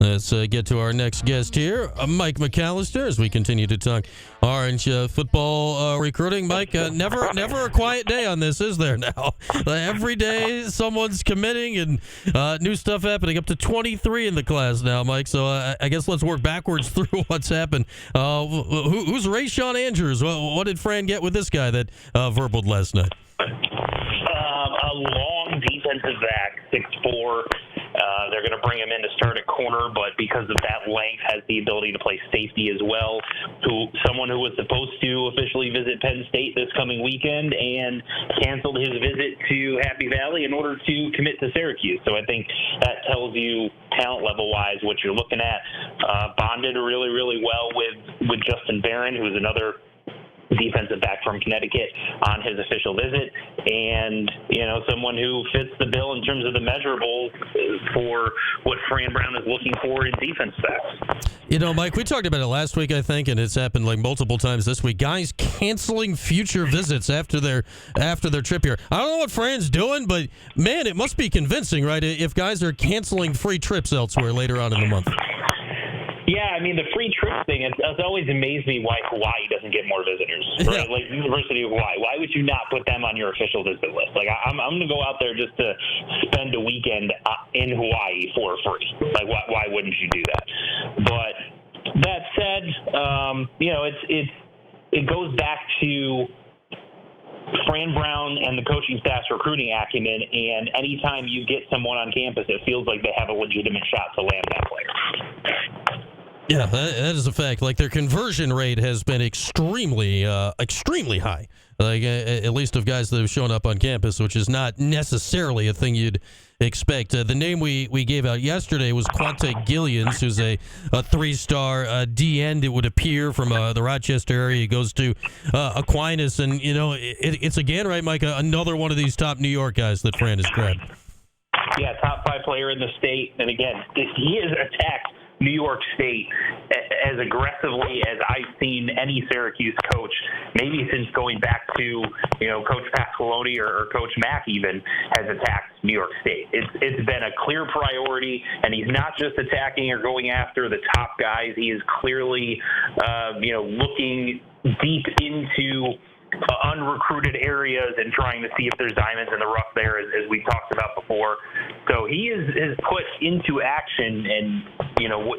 Let's get to our next guest here, Mike McAllister, as we continue to talk Orange football recruiting. Mike, never a quiet day on this, is there now? Every day someone's committing and new stuff happening. Up to 23 in the class now, Mike. So I guess let's work backwards through what's happened. Who's Rayshawn Andrews? What did Fran get with this guy that verbaled last night? A long defensive back, 6'4". They're going to bring him in to start at corner, but because of that length, has the ability to play safety as well. Someone who was supposed to officially visit Penn State this coming weekend and canceled his visit to Happy Valley in order to commit to Syracuse. So I think that tells you talent level-wise what you're looking at. Bonded really, really well with Justin Barron, who's another defensive back from Connecticut, on his official visit, and someone who fits the bill in terms of the measurables for what Fran Brown is looking for in defense backs. Mike, we talked about it last week, I think, and it's happened like multiple times this week. Guys canceling future visits after their trip here. I don't know what Fran's doing, but man, it must be convincing, right? If guys are canceling free trips elsewhere later on in the month. Yeah, I mean, the free trip thing, it's always amazed me why Hawaii doesn't get more visitors, right? Yeah. Like University of Hawaii. Why would you not put them on your official visit list? Like, I'm going to go out there just to spend a weekend in Hawaii for free. Like, why wouldn't you do that? But that said, it goes back to Fran Brown and the coaching staff's recruiting acumen, and anytime you get someone on campus, it feels like they have a legitimate shot to land that player. Yeah, that is a fact. Like, their conversion rate has been extremely high. Like, at least of guys that have shown up on campus, which is not necessarily a thing you'd expect. The name we gave out yesterday was Quante Gillians, who's a three-star D-end, it would appear, from the Rochester area. He goes to Aquinas, and, it's again, right, Mike, another one of these top New York guys that Fran has grabbed. Yeah, top 5 player in the state. And again, he has attacked New York State as aggressively as I've seen any Syracuse coach, maybe since going back to, Coach Pasqualoni or Coach Mack even, has attacked New York State. It's been a clear priority, and he's not just attacking or going after the top guys. He is clearly, looking deep into unrecruited areas and trying to see if there's diamonds in the rough there, as we talked about before. So he is put into action, and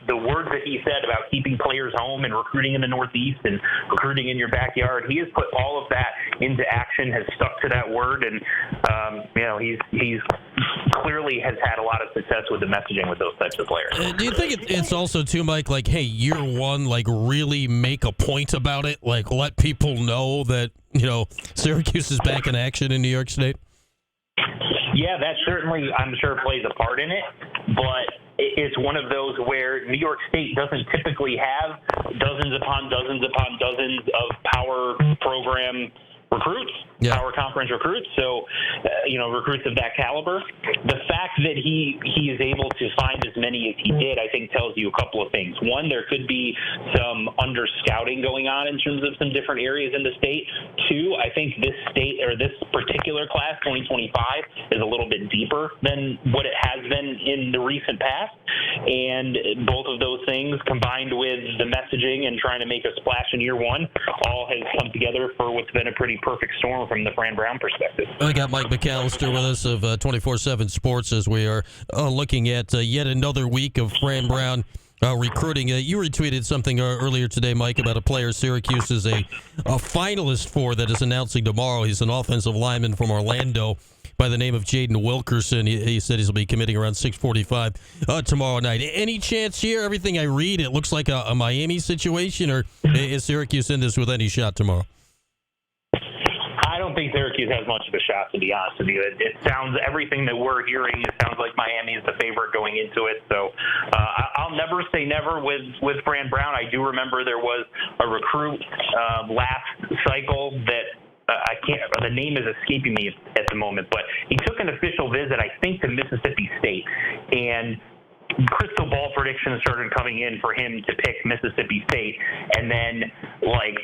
the words that he said about keeping players home and recruiting in the Northeast and recruiting in your backyard, he has put all of that into action, has stuck to that word, and he's clearly has had a lot of success with the messaging with those types of players. Do you think it's also too, Mike, like, hey, year one, like, really make a point about it, like, let people know that Syracuse is back in action in New York State? Yeah, that certainly, I'm sure, plays a part in it, but it's one of those where New York State doesn't typically have dozens upon dozens upon dozens of power program recruits, power conference recruits, so recruits of that caliber. The fact that he is able to find as many as he did, I think, tells you a couple of things. One, there could be some under-scouting going on in terms of some different areas in the state. Two, I think this state, or this particular class, 2025, is a little bit deeper than what it has been in the recent past, and both of those things, combined with the messaging and trying to make a splash in year one, all has come together for what's been a pretty perfect storm from the Fran Brown perspective. We got Mike McAllister with us of 24/7 Sports as we are looking at yet another week of Fran Brown recruiting. You retweeted something earlier today, Mike, about a player Syracuse is a finalist for that is announcing tomorrow. He's an offensive lineman from Orlando by the name of Jaden Wilkerson. He said he'll be committing around 6:45 tomorrow night. Any chance here? Everything I read, it looks like a Miami situation, or is Syracuse in this with any shot tomorrow? I don't think Syracuse has much of a shot, to be honest with you. It sounds, everything that we're hearing, it sounds like Miami is the favorite going into it. So I'll never say never with Fran Brown. I do remember there was a recruit last cycle that the name is escaping me at the moment, but he took an official visit, I think, to Mississippi State, and crystal ball predictions started coming in for him to pick Mississippi State, and then, like,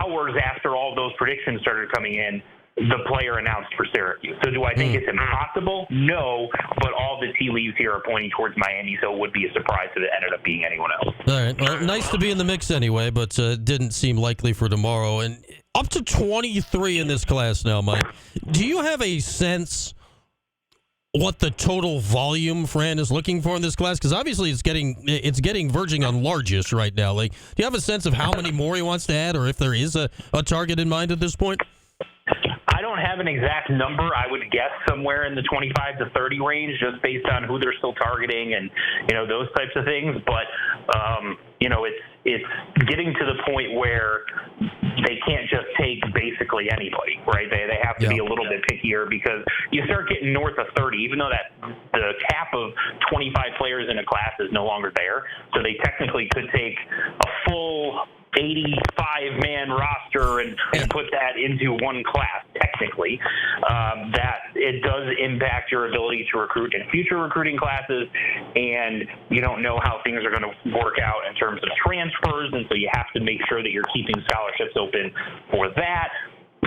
hours after all those predictions started coming in, the player announced for Syracuse. So do I think it's impossible? No, but all the tea leaves here are pointing towards Miami, so it would be a surprise if it ended up being anyone else. All right. Well, nice to be in the mix anyway, but didn't seem likely for tomorrow. And up to 23 in this class now, Mike. Do you have a sense what the total volume Fran is looking for in this class? Because obviously it's getting verging on largest right now. Like, do you have a sense of how many more he wants to add, or if there is a target in mind at this point? I don't have an exact number. I would guess somewhere in the 25 to 30 range, just based on who they're still targeting and those types of things. But it's getting to the point where they can't just take basically anybody, right? They have to be a little bit pickier, because you start getting north of 30, even though that the cap of 25 players in a class is no longer there. So they technically could take a full 85-man roster and put that into one class, technically. That it does impact your ability to recruit in future recruiting classes, and you don't know how things are going to work out in terms of transfers, and so you have to make sure that you're keeping scholarships open for that.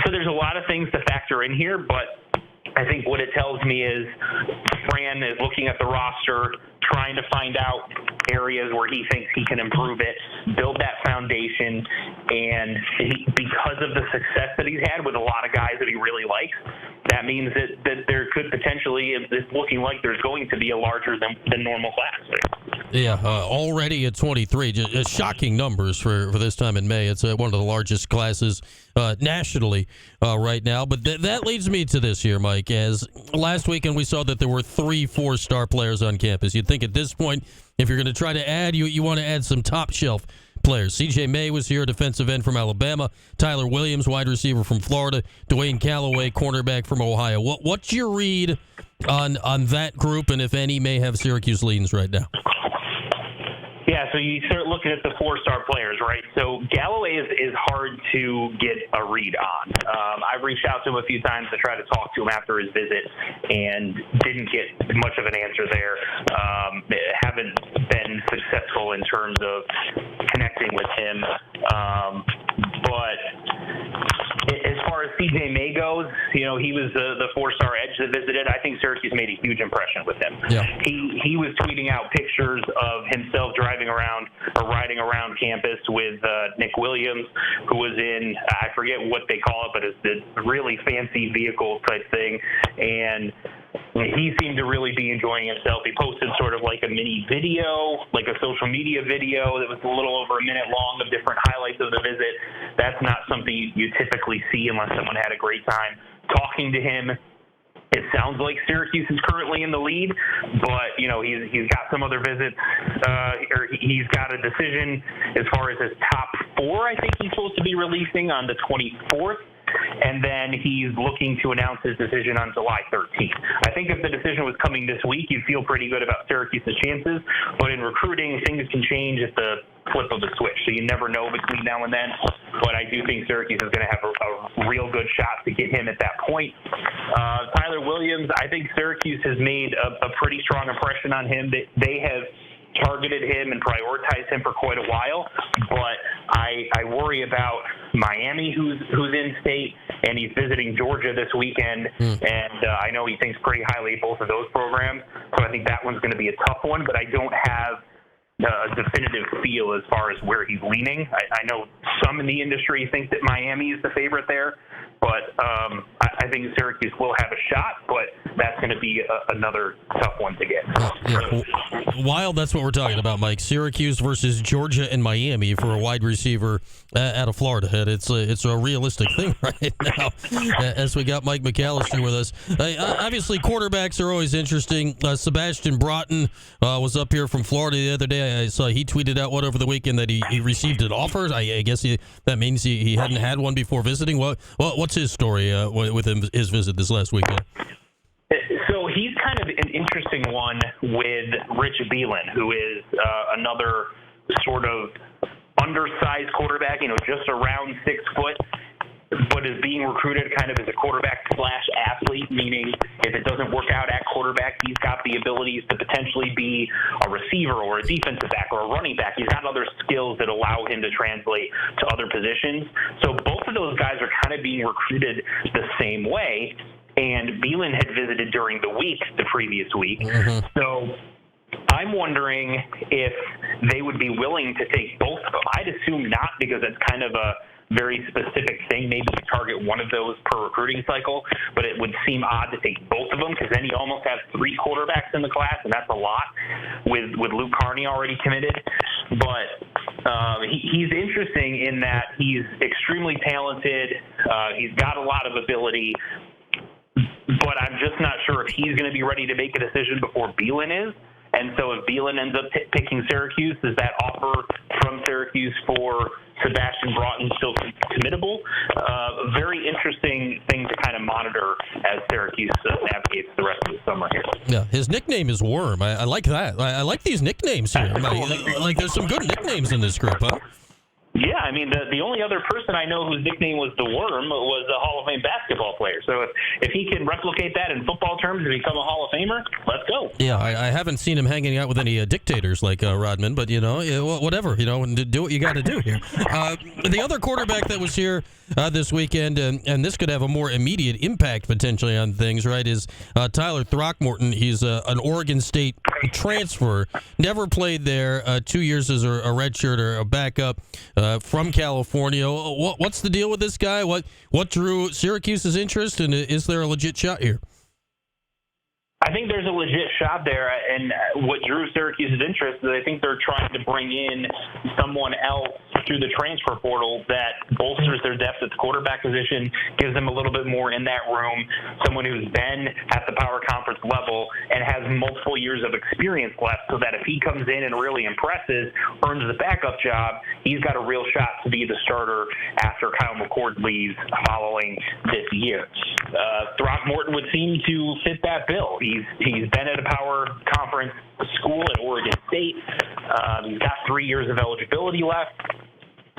So there's a lot of things to factor in here, but I think what it tells me is Fran is looking at the roster, trying to find out areas where he thinks he can improve it, build that foundation, and because of the success that he's had with a lot of guys that he really likes, that means that there could potentially, it's looking like there's going to be a larger than normal class. Yeah, already at 23, just shocking numbers for this time in May. It's one of the largest classes nationally right now. But that leads me to this here, Mike, as last weekend we saw that there were 3 4-star players on campus. You'd think at this point, if you're going to try to add, you want to add some top-shelf players. C.J. May was here, defensive end from Alabama. Tyler Williams, wide receiver from Florida. Dwayne Calloway, cornerback from Ohio. What's your read on that group, and if any may have Syracuse leans right now? Yeah, so you start looking at the 4-star players, right? So Galloway is hard to get a read on. I've reached out to him a few times to try to talk to him after his visit and didn't get much of an answer there. Haven't been successful in terms of connecting with him. But as far as C.J. May goes, he was the 4-star edge that visited. I think Syracuse made a huge impression with him. Yeah. He was tweeting out pictures of himself riding around campus with Nick Williams, who was in, I forget what they call it, but it's this really fancy vehicle type thing. And he seemed to really be enjoying himself. He posted sort of like a mini video, like a social media video that was a little over a minute long of different highlights of the visit. That's not something you typically see unless someone had a great time talking to him. It sounds like Syracuse is currently in the lead, but he's got some other visits, or he's got a decision as far as his top 4. I think he's supposed to be releasing on the 24th. And then he's looking to announce his decision on July 13th. I think if the decision was coming this week, you'd feel pretty good about Syracuse's chances. But in recruiting, things can change at the flip of the switch. So you never know between now and then. But I do think Syracuse is going to have a real good shot to get him at that point. Tyler Williams, I think Syracuse has made a pretty strong impression on him. They have targeted him and prioritized him for quite a while, but I worry about Miami, who's in state, and he's visiting Georgia this weekend, and I know he thinks pretty highly of both of those programs, so I think that one's going to be a tough one, but I don't have a definitive feel as far as where he's leaning. I know some in the industry think that Miami is the favorite there, but I think Syracuse will have a shot, but that's going to be another tough one to get. Yeah. Wild, that's what we're talking about, Mike. Syracuse versus Georgia and Miami for a wide receiver out of Florida. And it's a realistic thing right now as we got Mike McAllister with us. Obviously, quarterbacks are always interesting. Sebastian Broughton was up here from Florida the other day. I saw he tweeted out over the weekend that he received an offer. I guess that means he hadn't had one before visiting. What's his story with his visit this last weekend? So he's kind of an interesting one with Rich Beelan, who is another sort of undersized quarterback, just around 6 foot. but is being recruited kind of as a quarterback/athlete, meaning if it doesn't work out at quarterback, he's got the abilities to potentially be a receiver or a defensive back or a running back. He's got other skills that allow him to translate to other positions. So both of those guys are kind of being recruited the same way, and Beelan had visited during the week, the previous week. Mm-hmm. So I'm wondering if they would be willing to take both of them. I'd assume not, because it's kind of a very specific thing. Maybe you target one of those per recruiting cycle, but it would seem odd to take both of them, because then you almost have 3 quarterbacks in the class, and that's a lot with Luke Carney already committed. But he's interesting in that he's extremely talented. He's got a lot of ability, but I'm just not sure if he's going to be ready to make a decision before Beelan is. And so if Beelan ends up picking Syracuse, is that offer from Syracuse for Sebastian Broughton still committable? Very interesting thing to kind of monitor as Syracuse navigates the rest of the summer here. Yeah, his nickname is Worm. I like that. I like these nicknames here. Like there's some good nicknames in this group, huh? Yeah, I mean, the only other person I know whose nickname was the Worm was a Hall of Fame basketball player. So if he can replicate that in football terms and become a Hall of Famer, let's go. Yeah, I haven't seen him hanging out with any dictators like Rodman, but, whatever, do what you got to do here. The other quarterback that was here this weekend, and this could have a more immediate impact potentially on things, right, is Tyler Throckmorton. He's an Oregon State transfer, never played there, 2 years as a redshirt or a backup from California. What's the deal with this guy? What drew Syracuse's interest, and is there a legit shot here? I think there's a legit shot there, and what drew Syracuse's interest is I think they're trying to bring in someone else through the transfer portal that bolsters their depth at the quarterback position, gives them a little bit more in that room, someone who's been at the power conference level and has multiple years of experience left, so that if he comes in and really impresses, earns the backup job, he's got a real shot to be the starter after Kyle McCord leaves following this year. Throckmorton would seem to fit that bill. He's been at a power conference school at Oregon State. He's got 3 years of eligibility left,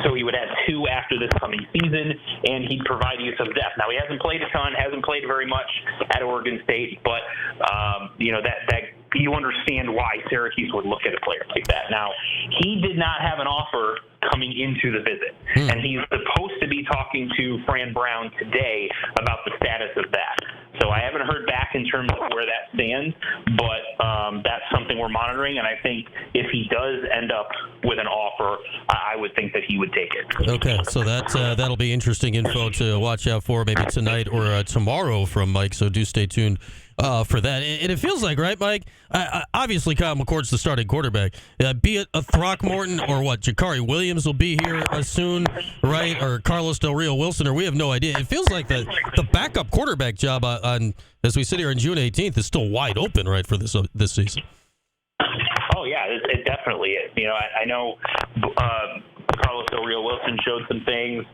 so he would have 2 after this coming season, and he'd provide you some depth. Now, he hasn't played a ton, hasn't played very much at Oregon State, but that you understand why Syracuse would look at a player like that. Now, he did not have an offer coming into the visit, and he's supposed to be talking to Fran Brown today about the status of that. So I haven't heard back in terms of where that stands, but that's something we're monitoring, and I think if he does end up with an offer, I would think that he would take it. Okay, so that'll be interesting info to watch out for maybe tonight or tomorrow from Mike, so do stay tuned for that. And it feels like, right, Mike? Obviously, Kyle McCord's the starting quarterback. Be it a Throckmorton or what, Jakari Williams will be here soon, right? Or Carlos Del Rio Wilson, or we have no idea. It feels like the backup quarterback job on as we sit here on June 18th is still wide open, right, for this season. Oh yeah, it definitely is. I know Carlos Del Rio Wilson showed some things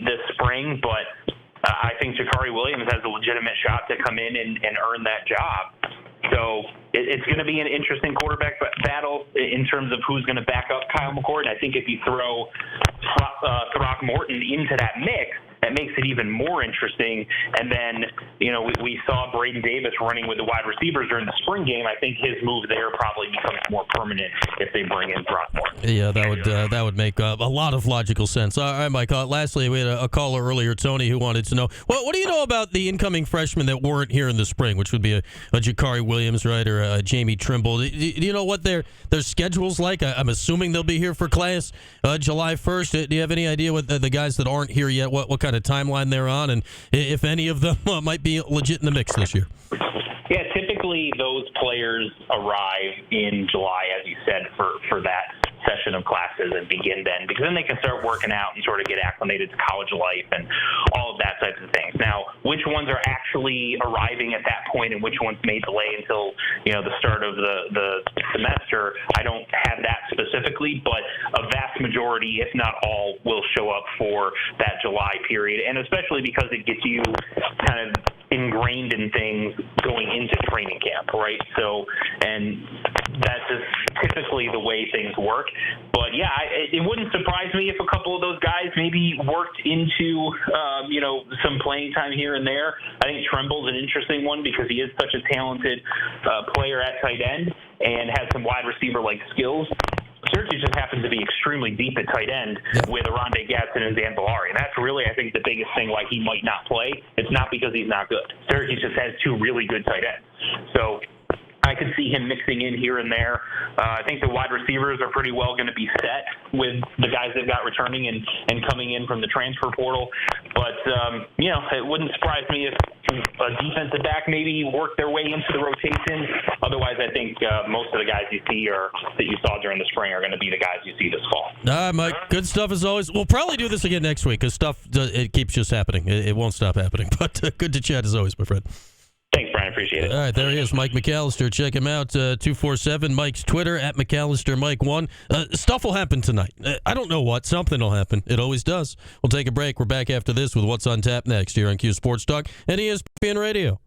this spring, but I think Jakari Williams has a legitimate shot to come in and earn that job. So it's going to be an interesting quarterback battle in terms of who's going to back up Kyle McCord. I think if you throw Throckmorton into that mix, that makes it even more interesting. And then, we saw Braden Davis running with the wide receivers during the spring game. I think his move there probably becomes more permanent if they bring in Throckmorton. Yeah, that would make a lot of logical sense. All right, Mike. Lastly, we had a caller earlier, Tony, who wanted to know, what do you know about the incoming freshmen that weren't here in the spring, which would be a Jakari Williams, right, or a Jamie Trimble? Do you know what their schedule's like? I'm assuming they'll be here for class July 1st. Do you have any idea what the guys that aren't here yet, what kind of timeline they're on, and if any of them might be legit in the mix this year? Yeah, typically those players arrive in July, as you said, for that session of classes and begin then, because then they can start working out and sort of get acclimated to college life and all of that types of things. Now, which ones are actually arriving at that point and which ones may delay until the start of the semester, I don't have that specifically, but a vast majority, if not all, will show up for that July period, and especially because it gets you kind of ingrained in things going into training camp, right? So, and that's just typically the way things work. But yeah, it wouldn't surprise me if a couple of those guys maybe worked into, some playing time here and there. I think Tremble's an interesting one because he is such a talented player at tight end and has some wide receiver-like skills. Syracuse just happens to be extremely deep at tight end with Aronde Gatson and Dan Villari. And that's really, I think, the biggest thing why he might not play. It's not because he's not good. Syracuse just has two really good tight ends. So I could see him mixing in here and there. I think the wide receivers are pretty well going to be set with the guys they've got returning and coming in from the transfer portal. But, it wouldn't surprise me if a defensive back maybe worked their way into the rotation. Otherwise, I think most of the guys you see or that you saw during the spring are going to be the guys you see this fall. All right, Mike. Good stuff as always. We'll probably do this again next week because it keeps just happening. It won't stop happening. But good to chat as always, my friend. Thanks, Brian. Appreciate it. All right, there he is, Mike McAllister. Check him out, 247. Mike's Twitter, at McAllisterMike1. Stuff will happen tonight. I don't know what. Something will happen. It always does. We'll take a break. We're back after this with What's on Tap next here on Q Sports Talk and ESPN Radio.